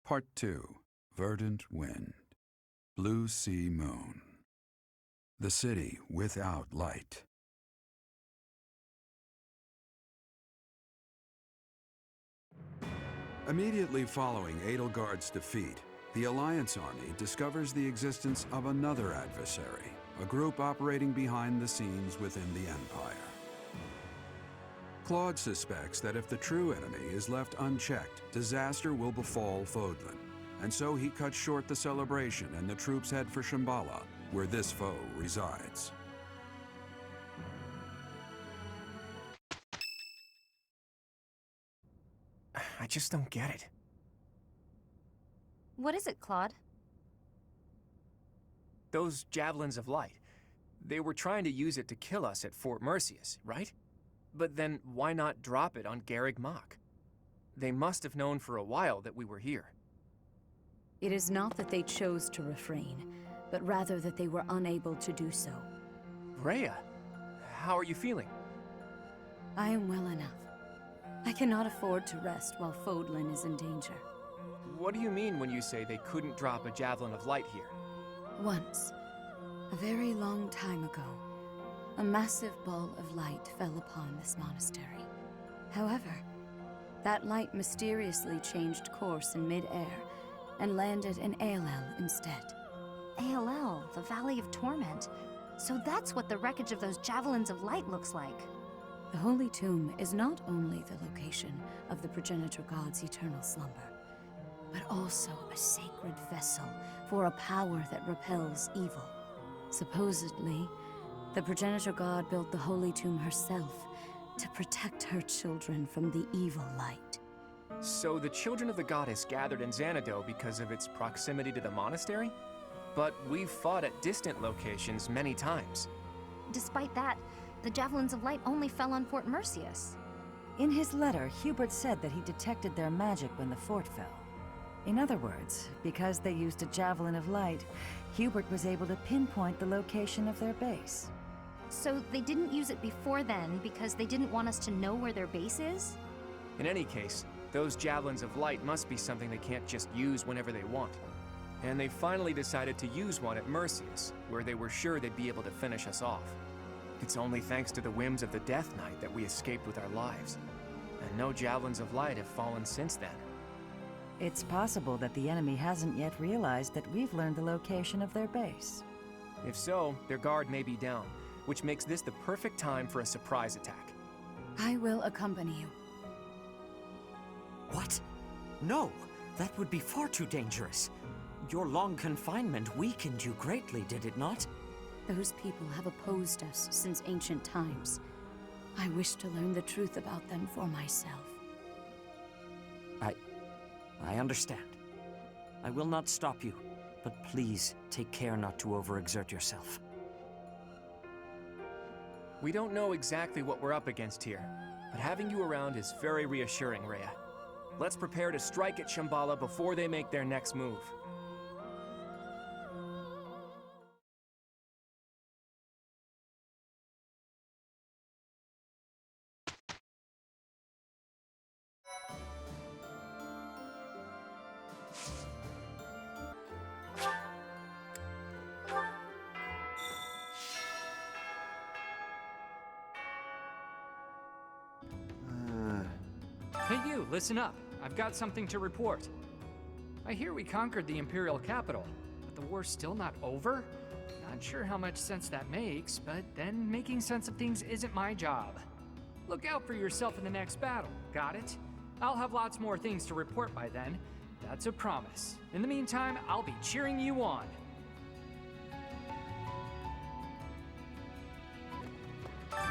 Part 2. Verdant Wind. Blue Sea Moon. The city without light. Immediately following Edelgard's defeat, the Alliance army discovers the existence of another adversary, a group operating behind the scenes within the Empire. Claude suspects that if the true enemy is left unchecked, disaster will befall Fodlan, and so he cuts short the celebration and the troops head for Shambhala, where this foe resides. I just don't get it. What is it, Claude? Those javelins of light. They were trying to use it to kill us at Fort Mercius, right? But then why not drop it on Garreg Mach? They must have known for a while that we were here. It is not that they chose to refrain, but rather that they were unable to do so. Rhea, how are you feeling? I am well enough. I cannot afford to rest while Fodlan is in danger. What do you mean when you say they couldn't drop a javelin of light here? Once, a very long time ago, a massive ball of light fell upon this monastery. However, that light mysteriously changed course in mid-air and landed in Aelel instead. Aelel, the Valley of Torment. So that's what the wreckage of those javelins of light looks like. The Holy Tomb is not only the location of the progenitor god's eternal slumber, but also a sacred vessel for a power that repels evil. Supposedly, the progenitor god built the Holy Tomb herself to protect her children from the evil light. So the children of the goddess gathered in Xanadu because of its proximity to the monastery? But we've fought at distant locations many times. Despite that, the javelins of light only fell on Fort Mercius. In his letter, Hubert said that he detected their magic when the fort fell. In other words, because they used a javelin of light, Hubert was able to pinpoint the location of their base. So they didn't use it before then because they didn't want us to know where their base is? In any case, those javelins of light must be something they can't just use whenever they want. And they finally decided to use one at Mercius, where they were sure they'd be able to finish us off. It's only thanks to the whims of the Death Knight that we escaped with our lives. And no javelins of light have fallen since then. It's possible that the enemy hasn't yet realized that we've learned the location of their base. If so, their guard may be down, which makes this the perfect time for a surprise attack. I will accompany you. What? No, that would be far too dangerous. Your long confinement weakened you greatly, did it not? Those people have opposed us since ancient times. I wish to learn the truth about them for myself. I understand. I will not stop you, but please take care not to overexert yourself. We don't know exactly what we're up against here, but having you around is very reassuring, Rhea. Let's prepare to strike at Shambhala before they make their next move. Hey you, listen up. I've got something to report. I hear we conquered the Imperial capital, but the war's still not over? Not sure how much sense that makes, but then making sense of things isn't my job. Look out for yourself in the next battle, got it? I'll have lots more things to report by then. That's a promise. In the meantime, I'll be cheering you on.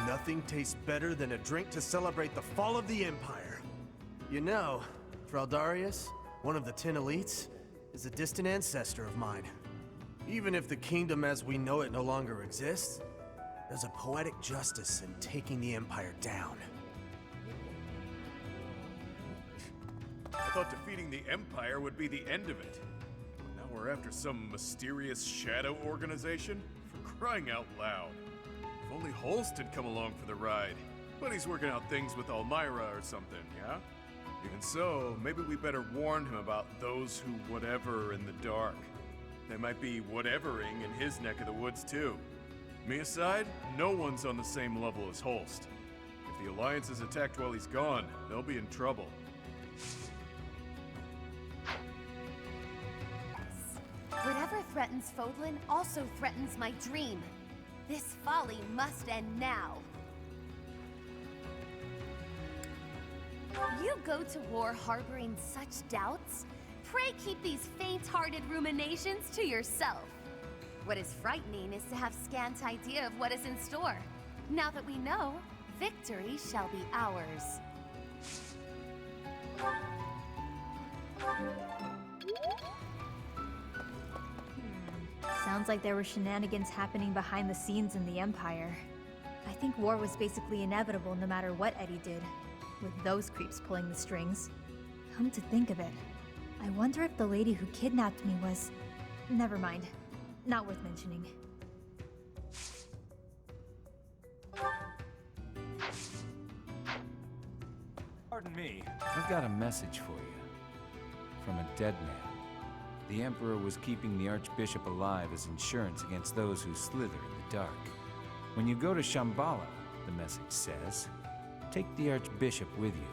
Nothing tastes better than a drink to celebrate the fall of the Empire. You know, Fraldarius, one of the 10 elites, is a distant ancestor of mine. Even if the kingdom as we know it no longer exists, there's a poetic justice in taking the Empire down. I thought defeating the Empire would be the end of it. But now we're after some mysterious shadow organization? For crying out loud. If only Holst'd come along for the ride. But he's working out things with Elmira or something, yeah? Even so, maybe we better warn him about those who whatever in the dark. They might be whatevering in his neck of the woods too. Me aside, no one's on the same level as Holst. If the Alliance is attacked while he's gone, they'll be in trouble. Whatever threatens Fodlan also threatens my dream. This folly must end now. You go to war harboring such doubts? Pray keep these faint-hearted ruminations to yourself. What is frightening is to have scant idea of what is in store. Now that we know, victory shall be ours. Sounds like there were shenanigans happening behind the scenes in the Empire. I think war was basically inevitable no matter what Eddie did, with those creeps pulling the strings. Come to think of it, I wonder if the lady who kidnapped me was... Never mind. Not worth mentioning. Pardon me. I've got a message for you. From a dead man. The Emperor was keeping the Archbishop alive as insurance against those who slither in the dark. When you go to Shambhala, the message says, take the Archbishop with you.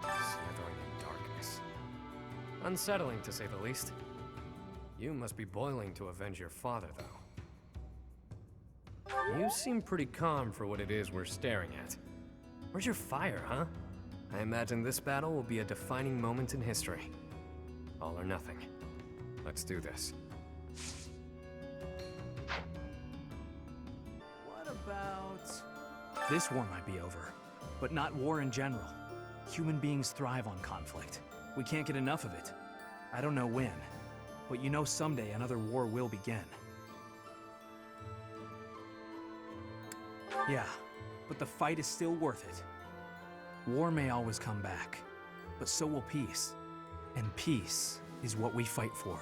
Slithering in darkness. Unsettling, to say the least. You must be boiling to avenge your father, though. You seem pretty calm for what it is we're staring at. Where's your fire, huh? I imagine this battle will be a defining moment in history. All or nothing. Let's do this. What about... This war might be over, but not war in general. Human beings thrive on conflict. We can't get enough of it. I don't know when, but you know someday another war will begin. Yeah, but the fight is still worth it. War may always come back, but so will peace. And peace is what we fight for.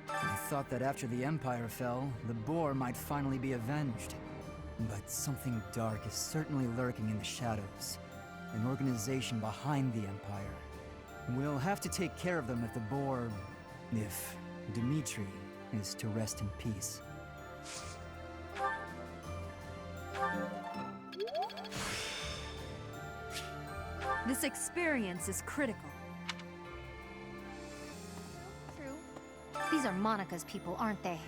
I thought that after the Empire fell, the Boar might finally be avenged. But something dark is certainly lurking in the shadows. An organization behind the Empire. We'll have to take care of them if the Boar... if Dimitri is to rest in peace. This experience is critical. True. These are Monica's people, aren't they?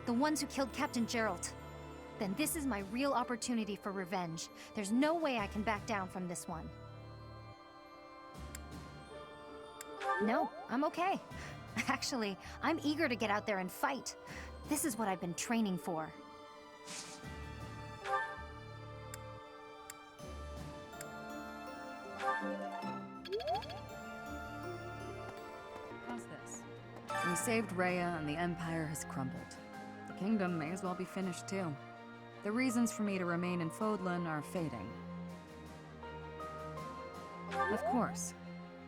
The ones who killed Captain Gerald. Then this is my real opportunity for revenge. There's no way I can back down from this one. No, I'm okay. Actually, I'm eager to get out there and fight. This is what I've been training for. How's this? We saved Rhea and the Empire has crumbled. The kingdom may as well be finished too. The reasons for me to remain in Fodlan are fading. Of course,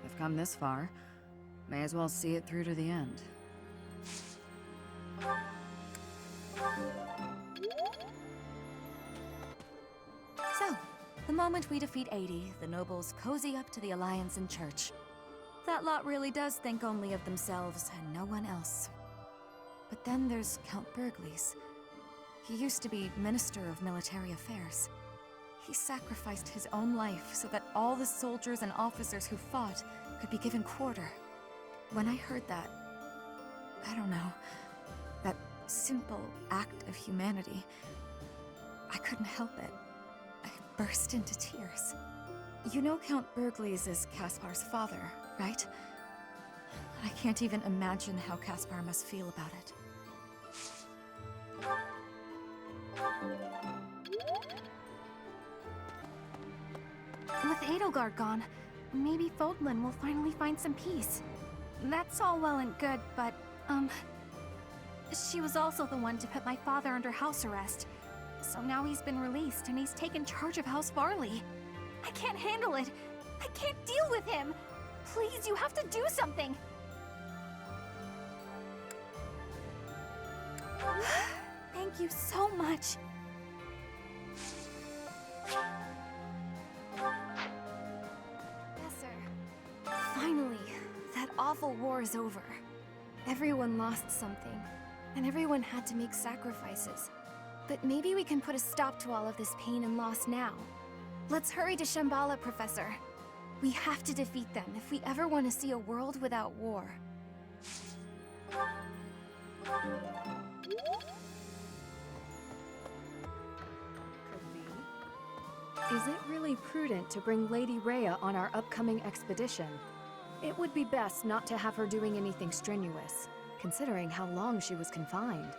I've come this far. May as well see it through to the end. So, the moment we defeat 80, the nobles cozy up to the Alliance and Church. That lot really does think only of themselves and no one else. But then there's Count Bergliez. He used to be Minister of Military Affairs. He sacrificed his own life so that all the soldiers and officers who fought could be given quarter. When I heard that, I don't know, that simple act of humanity, I couldn't help it. I burst into tears. You know Count Bergliez is Caspar's father, right? I can't even imagine how Caspar must feel about it. With Edelgard gone, maybe Fodlan will finally find some peace. That's all well and good, but, she was also the one to put my father under house arrest. So now he's been released and he's taken charge of House Farley. I can't handle it. I can't deal with him. Please, you have to do something! Thank you so much. Professor. Finally, that awful war is over. Everyone lost something, and everyone had to make sacrifices. But maybe we can put a stop to all of this pain and loss now. Let's hurry to Shambhala, Professor. We have to defeat them if we ever want to see a world without war. Is it really prudent to bring Lady Rhea on our upcoming expedition? It would be best not to have her doing anything strenuous, considering how long she was confined.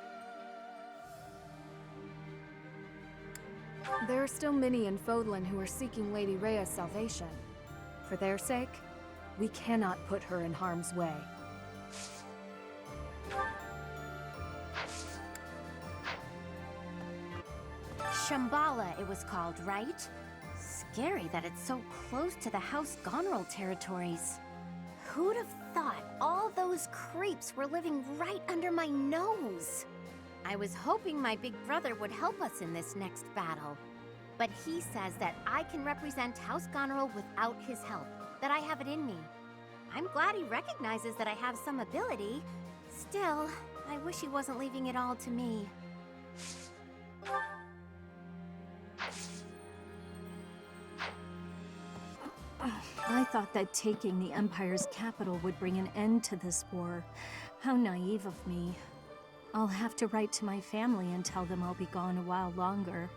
There are still many in Fodlan who are seeking Lady Rhea's salvation. For their sake, we cannot put her in harm's way. Shambhala, it was called, right? Scary that it's so close to the House Gonrel territories. Who'd have thought all those creeps were living right under my nose? I was hoping my big brother would help us in this next battle. But he says that I can represent House Gonrel without his help, that I have it in me. I'm glad he recognizes that I have some ability. Still, I wish he wasn't leaving it all to me. I thought that taking the Empire's capital would bring an end to this war. How naive of me. I'll have to write to my family and tell them I'll be gone a while longer.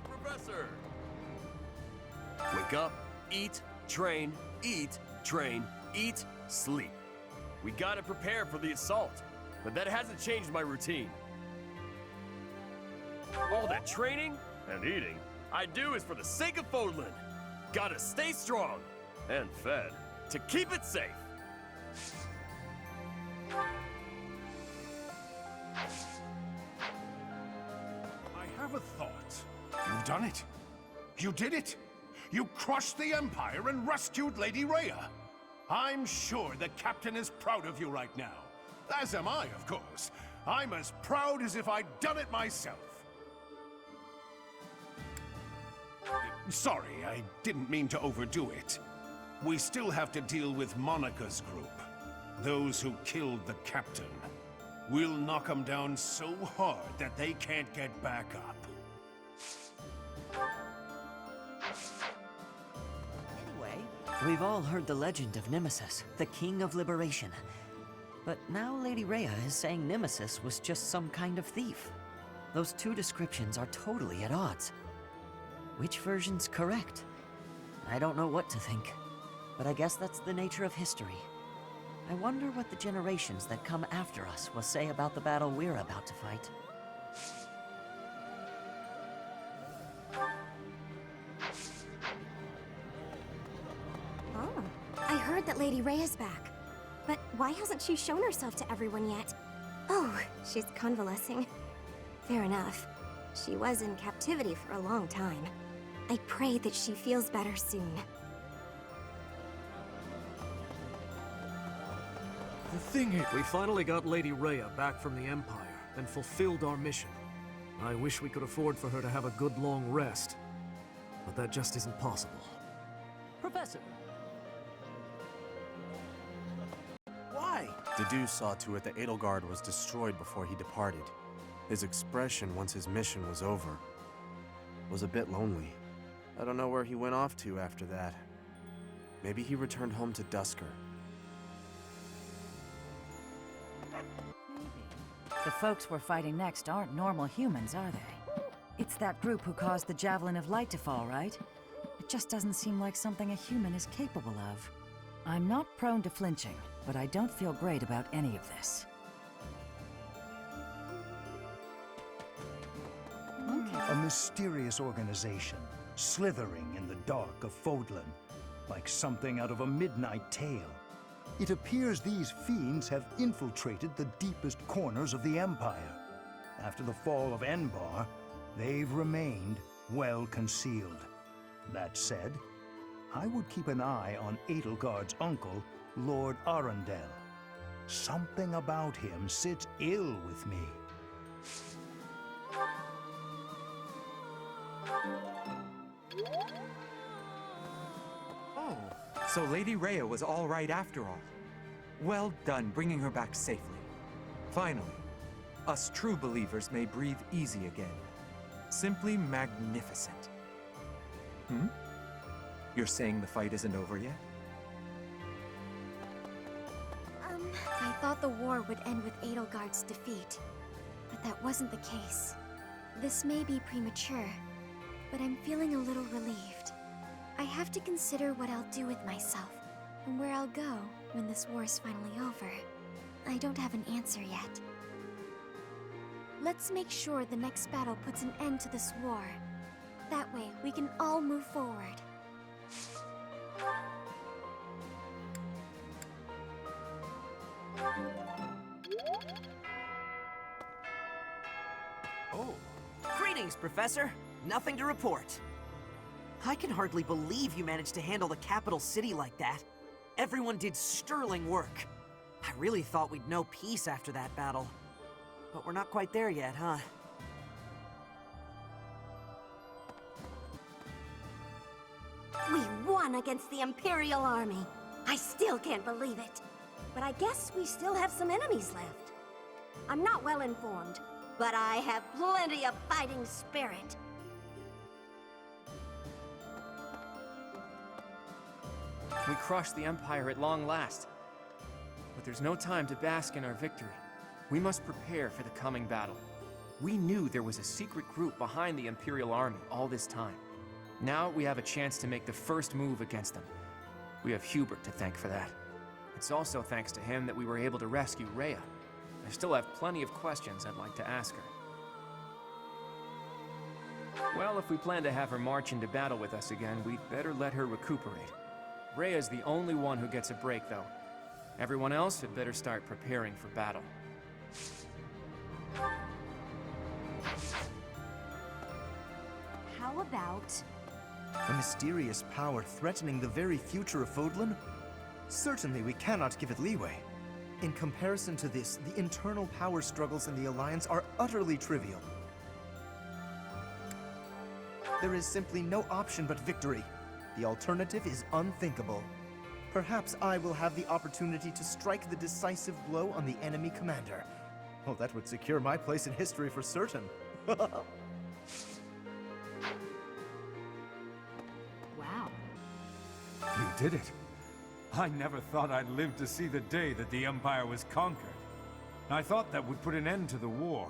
Professor! Wake up, eat, train, eat, sleep. We gotta prepare for the assault, but that hasn't changed my routine. All that training and eating I do is for the sake of Fodlan. Gotta stay strong and fed to keep it safe. I have a thought. You've done it. You did it. You crushed the Empire and rescued Lady Rhea. I'm sure the Captain is proud of you right now. As am I, of course. I'm as proud as if I'd done it myself. Sorry, I didn't mean to overdo it. We still have to deal with Monica's group. Those who killed the Captain. We'll knock them down so hard that they can't get back up. Anyway, we've all heard the legend of Nemesis, the King of Liberation. But now Lady Rhea is saying Nemesis was just some kind of thief. Those two descriptions are totally at odds. Which version's correct? I don't know what to think, but I guess that's the nature of history. I wonder what the generations that come after us will say about the battle we're about to fight. Oh, I heard that Lady Rhea's back. But why hasn't she shown herself to everyone yet? Oh, she's convalescing. Fair enough. She was in captivity for a long time. I pray that she feels better soon. The thing is, we finally got Lady Rhea back from the Empire and fulfilled our mission. I wish we could afford for her to have a good long rest, but that just isn't possible. Professor! Why? Dedu saw to it that Edelgard was destroyed before he departed. His expression once his mission was over was a bit lonely. I don't know where he went off to after that. Maybe he returned home to Dusker. The folks we're fighting next aren't normal humans, are they? It's that group who caused the Javelin of Light to fall, right? It just doesn't seem like something a human is capable of. I'm not prone to flinching, but I don't feel great about any of this. A mysterious organization, slithering in the dark of Fodlan, like something out of a midnight tale. It appears these fiends have infiltrated the deepest corners of the Empire. After the fall of Enbar, they've remained well concealed. That said, I would keep an eye on Edelgard's uncle, Lord Arundel. Something about him sits ill with me. Oh, so Lady Rhea was all right after all. Well done bringing her back safely. Finally, us true believers may breathe easy again. Simply magnificent. Hmm? You're saying the fight isn't over yet? I thought the war would end with Edelgard's defeat, but that wasn't the case. This may be premature, but I'm feeling a little relieved. I have to consider what I'll do with myself, and where I'll go when this war is finally over. I don't have an answer yet. Let's make sure the next battle puts an end to this war. That way, we can all move forward. Oh. Greetings, Professor. Nothing to report. I can hardly believe you managed to handle the capital city like that. Everyone did sterling work. I really thought we'd know peace after that battle. But we're not quite there yet, huh? We won against the Imperial Army. I still can't believe it. But I guess we still have some enemies left. I'm not well informed, but I have plenty of fighting spirit. We crushed the Empire at long last. But there's no time to bask in our victory. We must prepare for the coming battle. We knew there was a secret group behind the Imperial Army all this time. Now we have a chance to make the first move against them. We have Hubert to thank for that. It's also thanks to him that we were able to rescue Rhea. I still have plenty of questions I'd like to ask her. Well, if we plan to have her march into battle with us again, we'd better let her recuperate. Rhea's the only one who gets a break, though. Everyone else had better start preparing for battle. How about... A mysterious power threatening the very future of Fodlan? Certainly we cannot give it leeway. In comparison to this, the internal power struggles in the Alliance are utterly trivial. There is simply no option but victory. The alternative is unthinkable. Perhaps I will have the opportunity to strike the decisive blow on the enemy commander. Oh, that would secure my place in history for certain. Wow. You did it. I never thought I'd live to see the day that the Empire was conquered. I thought that would put an end to the war.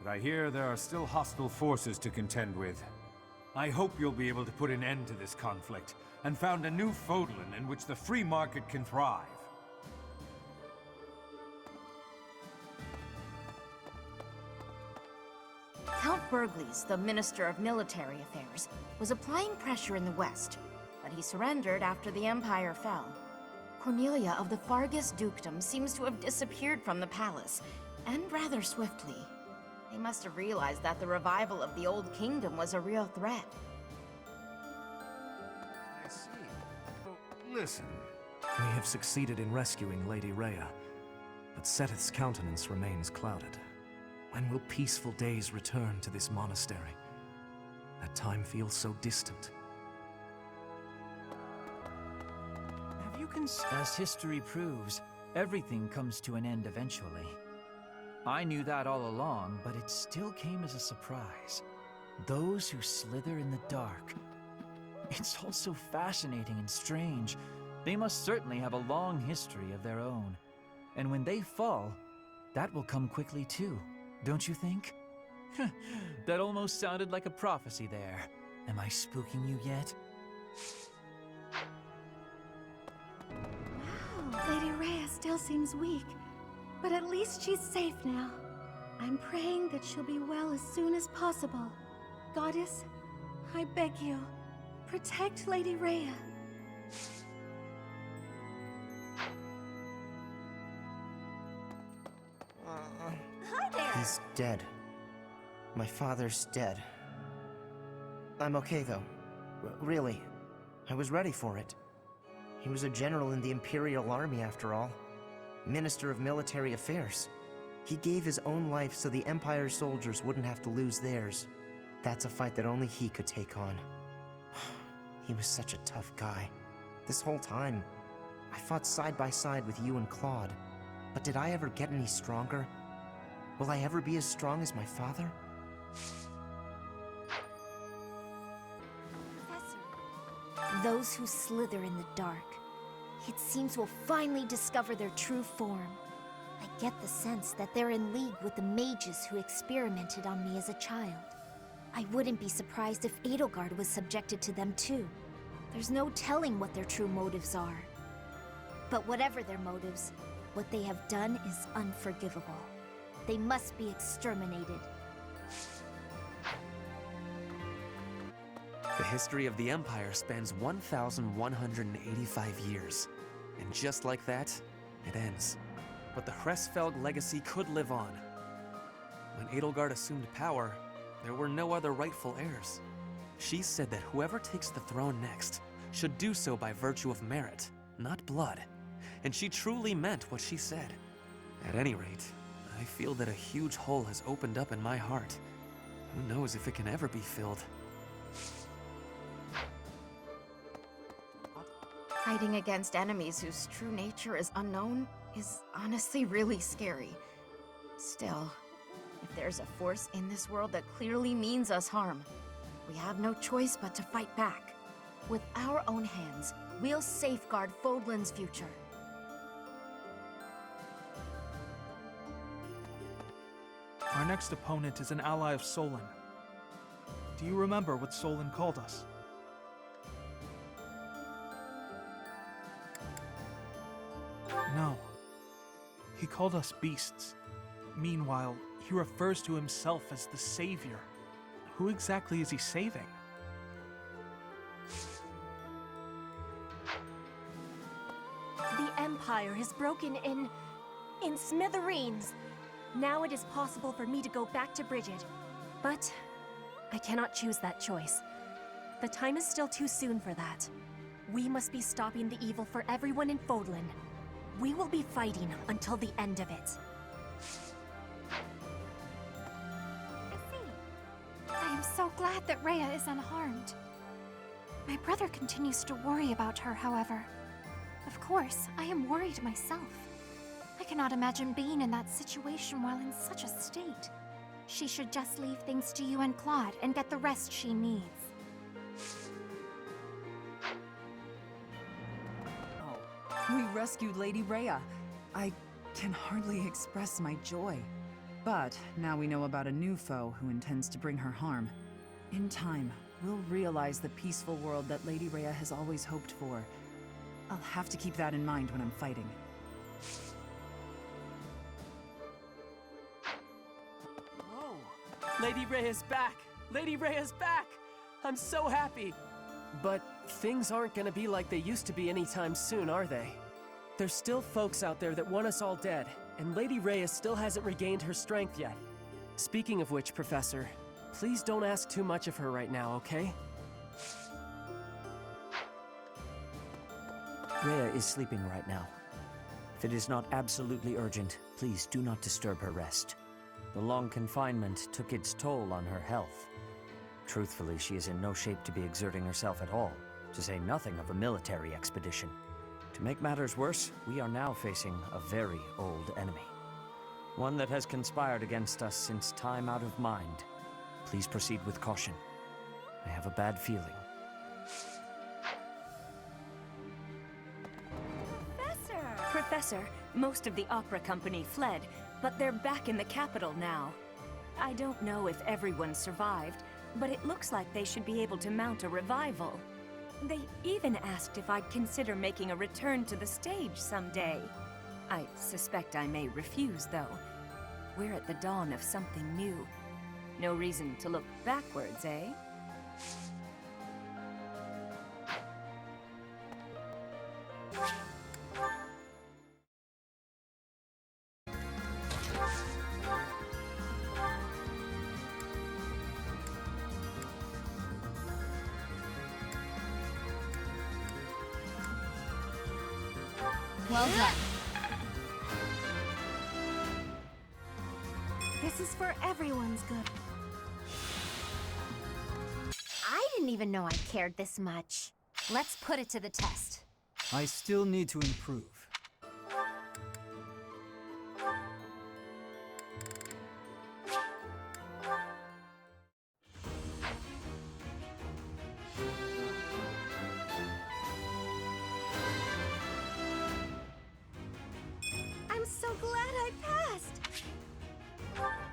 But I hear there are still hostile forces to contend with. I hope you'll be able to put an end to this conflict and found a new Fodlan in which the free market can thrive. Count Burgles, the Minister of Military Affairs, was applying pressure in the west, but he surrendered after the Empire fell. Cornelia of the Fargus Dukedom seems to have disappeared from the palace, and rather swiftly. They must have realized that the revival of the Old Kingdom was a real threat. I see. Oh, listen. We have succeeded in rescuing Lady Rhea, but Seteth's countenance remains clouded. When will peaceful days return to this monastery? That time feels so distant. Have you As history proves, everything comes to an end eventually. I knew that all along, but it still came as a surprise. Those who slither in the dark. It's all so fascinating and strange. They must certainly have a long history of their own. And when they fall, that will come quickly too, don't you think? That almost sounded like a prophecy there. Am I spooking you yet? Wow, Lady Rhea still seems weak, but at least she's safe now. I'm praying that she'll be well as soon as possible. Goddess, I beg you, protect Lady Rhea. Hi there! He's dead. My father's dead. I'm okay, though. Really. I was ready for it. He was a general in the Imperial Army, after all. Minister of Military Affairs. He gave his own life so the Empire's soldiers wouldn't have to lose theirs. That's a fight that only he could take on. He was such a tough guy. This whole time, I fought side by side with you and Claude. But did I ever get any stronger? Will I ever be as strong as my father? Those who slither in the dark, it seems will finally discover their true form. I get the sense that they're in league with the mages who experimented on me as a child. I wouldn't be surprised if Edelgard was subjected to them too. There's no telling what their true motives are. But whatever their motives, what they have done is unforgivable. They must be exterminated. The history of the Empire spans 1,185 years. And just like that, it ends. But the Hresfelg legacy could live on. When Edelgard assumed power, there were no other rightful heirs. She said that whoever takes the throne next should do so by virtue of merit, not blood. And she truly meant what she said. At any rate, I feel that a huge hole has opened up in my heart. Who knows if it can ever be filled? Fighting against enemies whose true nature is unknown is honestly really scary. Still, if there's a force in this world that clearly means us harm, we have no choice but to fight back. With our own hands, we'll safeguard Fodlan's future. Our next opponent is an ally of Solon. Do you remember what Solon called us? No. He called us beasts. Meanwhile, he refers to himself as the Savior. Who exactly is he saving? The Empire is broken in smithereens. Now it is possible for me to go back to Bridget. But I cannot choose that choice. The time is still too soon for that. We must be stopping the evil for everyone in Fodlan. We will be fighting until the end of it. I am so glad that Rhea is unharmed. My brother continues to worry about her, however. Of course, I am worried myself. I cannot imagine being in that situation while in such a state. She should just leave things to you and Claude and get the rest she needs. We rescued Lady Rhea. I can hardly express my joy. But now we know about a new foe who intends to bring her harm. In time, we'll realize the peaceful world that Lady Rhea has always hoped for. I'll have to keep that in mind when I'm fighting. Whoa! Lady Rhea's back! Lady Rhea's back! I'm so happy! But things aren't gonna be like they used to be anytime soon, are they? There's still folks out there that want us all dead, and Lady Rhea still hasn't regained her strength yet. Speaking of which, Professor, please don't ask too much of her right now, okay? Rhea is sleeping right now. If it is not absolutely urgent, please do not disturb her rest. The long confinement took its toll on her health. Truthfully, she is in no shape to be exerting herself at all, to say nothing of a military expedition. To make matters worse, we are now facing a very old enemy. One that has conspired against us since time out of mind. Please proceed with caution. I have a bad feeling. Professor, most of the opera company fled, but they're back in the capital now. I don't know if everyone survived, but it looks like they should be able to mount a revival. They even asked if I'd consider making a return to the stage someday. I suspect I may refuse, though. We're at the dawn of something new. No reason to look backwards, eh? Well done. This is for everyone's good. I didn't even know I cared this much. Let's put it to the test. I still need to improve. I'm so glad I passed. Oh.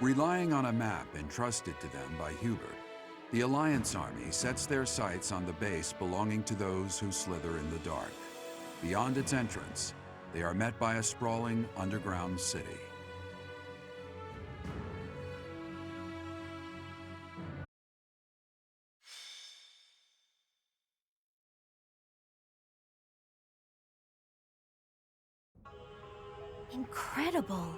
Relying on a map entrusted to them by Hubert, the Alliance army sets their sights on the base belonging to those who slither in the dark. Beyond its entrance, they are met by a sprawling underground city. Incredible.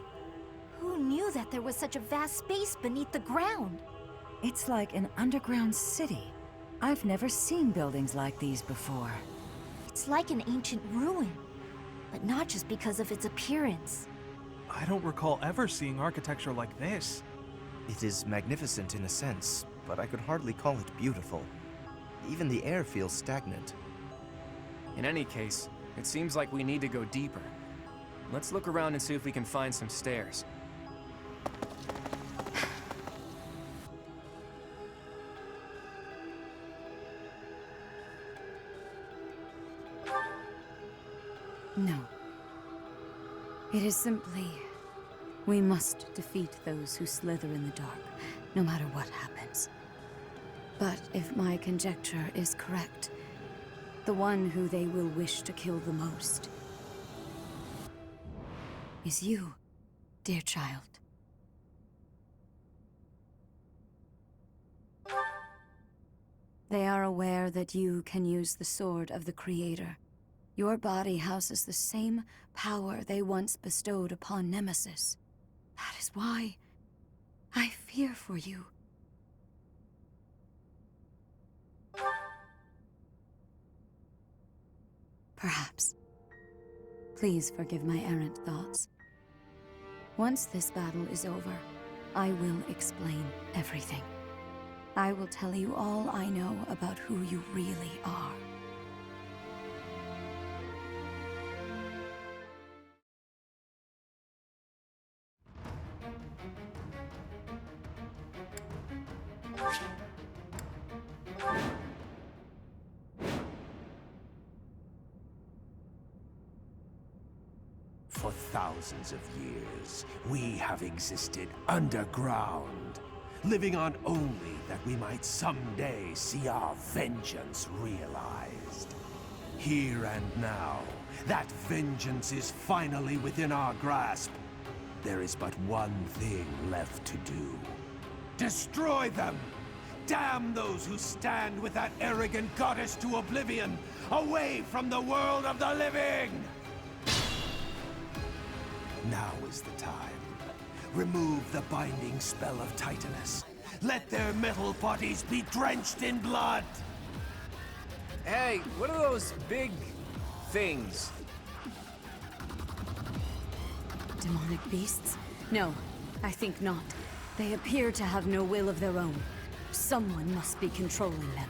Who knew that there was such a vast space beneath the ground? It's like an underground city. I've never seen buildings like these before. It's like an ancient ruin, but not just because of its appearance. I don't recall ever seeing architecture like this. It is magnificent in a sense, but I could hardly call it beautiful. Even the air feels stagnant. In any case, it seems like we need to go deeper. Let's look around and see if we can find some stairs. No. It is simply... we must defeat those who slither in the dark, no matter what happens. But if my conjecture is correct, the one who they will wish to kill the most is you, dear child. They are aware that you can use the sword of the Creator. Your body houses the same power they once bestowed upon Nemesis. That is why I fear for you. Perhaps. Please forgive my errant thoughts. Once this battle is over, I will explain everything. I will tell you all I know about who you really are. For thousands of years, we have existed underground, living on only that we might someday see our vengeance realized. Here and now, that vengeance is finally within our grasp. There is but one thing left to do. Destroy them! Damn those who stand with that arrogant goddess to oblivion, away from the world of the living! Now is the time. Remove the binding spell of Titanus. Let their metal bodies be drenched in blood! Hey, what are those big things? Demonic beasts? No, I think not. They appear to have no will of their own. Someone must be controlling them.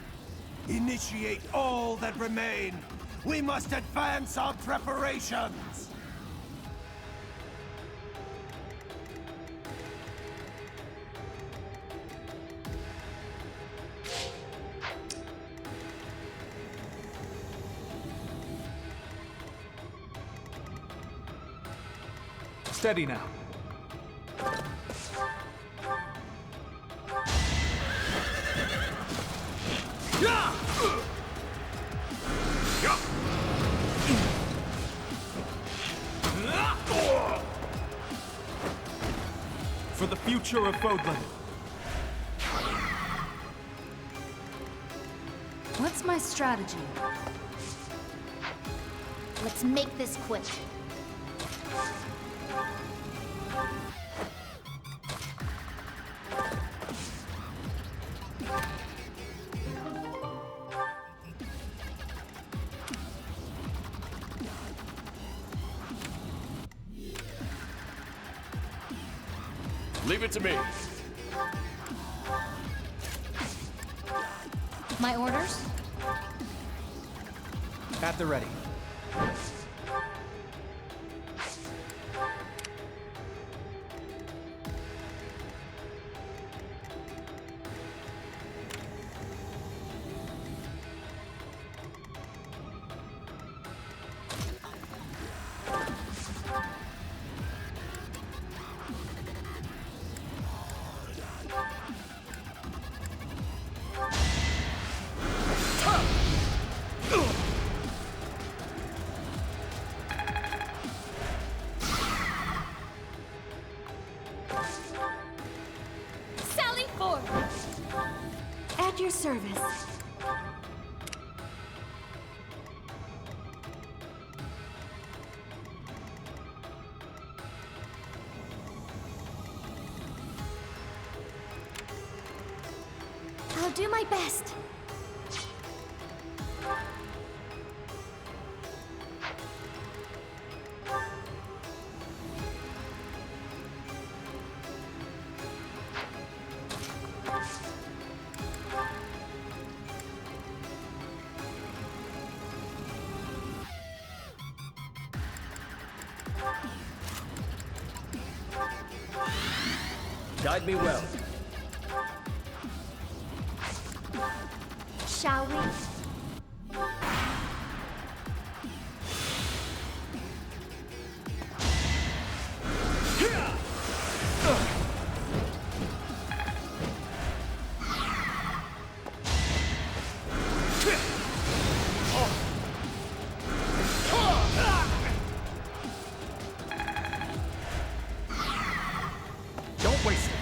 Initiate all that remain! We must advance our preparations! Steady now. For the future of Fodlan. What's my strategy? Let's make this quick. Leave it to me. My orders? At the ready. Sally forth! At your service. I'll do my best. Guide me well. Shall we? Don't waste it.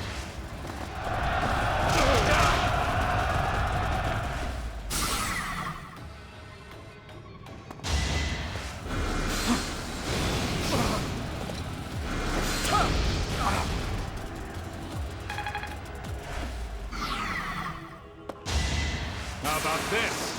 How about this?